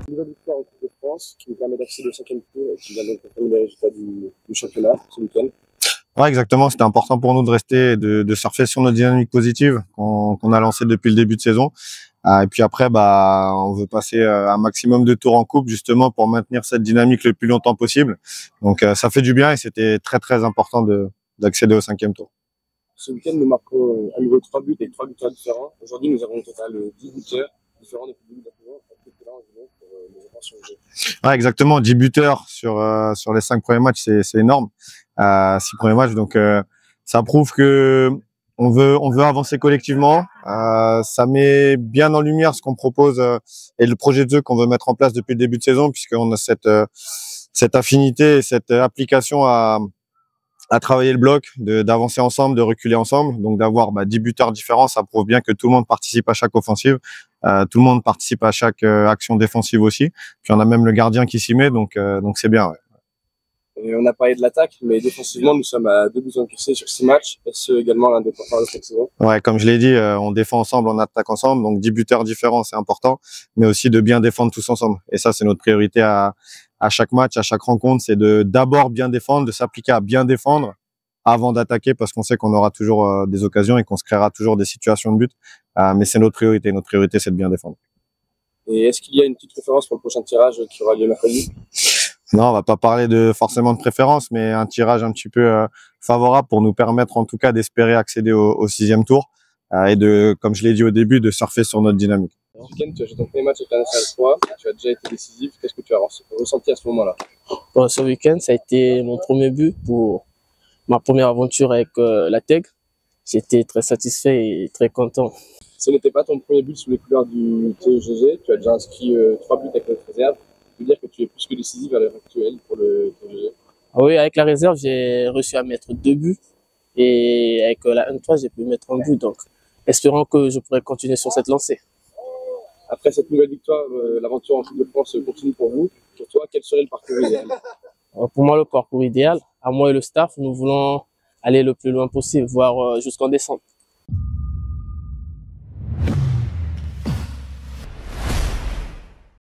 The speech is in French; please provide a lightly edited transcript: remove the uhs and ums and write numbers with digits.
Nouvelle victoire en Coupe de France qui nous permet d'accéder au 5e tour et qui va donc confirmer les résultats du championnat ce week-end. Ouais, exactement. C'était important pour nous de rester, de surfer sur notre dynamique positive qu'on a lancée depuis le début de saison. Et puis après, on veut passer un maximum de tours en coupe justement pour maintenir cette dynamique le plus longtemps possible. Donc ça fait du bien et c'était très très important d'accéder au 5e tour. Ce week-end, nous marquons à nouveau 3 buts et 3 buteurs différents. Aujourd'hui, nous avons au total 10 buteurs différents depuis le début de la saison. Ouais, exactement. 10 buteurs sur les 5 premiers matchs, c'est énorme. 6 premiers matchs, donc ça prouve que on veut avancer collectivement. Ça met bien en lumière ce qu'on propose et le projet de jeu qu'on veut mettre en place depuis le début de saison, puisqu'on a cette affinité et cette application à travailler le bloc, d'avancer ensemble, de reculer ensemble. Donc d'avoir 10 buteurs différents, ça prouve bien que tout le monde participe à chaque offensive, tout le monde participe à chaque action défensive aussi. Puis on a même le gardien qui s'y met, donc c'est bien. Ouais. Et on a parlé de l'attaque, mais défensivement, nous sommes à 2 buts encaissés sur 6 matchs. Est-ce également l'un des points forts de cette saison? Ouais, comme je l'ai dit, on défend ensemble, on attaque ensemble. Donc 10 buteurs différents, c'est important, mais aussi de bien défendre tous ensemble. Et ça, c'est notre priorité à chaque match, à chaque rencontre, c'est de d'abord bien défendre, de s'appliquer à bien défendre avant d'attaquer, parce qu'on sait qu'on aura toujours des occasions et qu'on se créera toujours des situations de but. Mais c'est notre priorité. Notre priorité, c'est de bien défendre. Et est-ce qu'il y a une petite préférence pour le prochain tirage qui aura lieu mercredi? Non, on va pas parler forcément de préférence, mais un tirage un petit peu favorable pour nous permettre en tout cas d'espérer accéder au 6e tour et comme je l'ai dit au début, de surfer sur notre dynamique. Ce week-end, tu as joué ton premier match avec la Nationale 3, tu as déjà été décisif. Qu'est-ce que tu as ressenti à ce moment-là? Bon, ce week-end, ça a été mon premier but pour ma première aventure avec la TEG. J'étais très satisfait et très content. Ce n'était pas ton premier but sous les couleurs du TEGG, tu as déjà inscrit 3 buts avec notre réserve. Tu veux dire que tu es plus que décisif à l'heure actuelle pour le TEGG? Ah oui, avec la réserve, j'ai réussi à mettre 2 buts et avec la N3, j'ai pu mettre un but. Donc, espérons que je pourrai continuer sur cette lancée. Après cette nouvelle victoire, l'aventure en Coupe de France continue pour vous. Pour toi, quel serait le parcours idéal? Pour moi, le parcours idéal, à moi et le staff, nous voulons aller le plus loin possible, voire jusqu'en descente.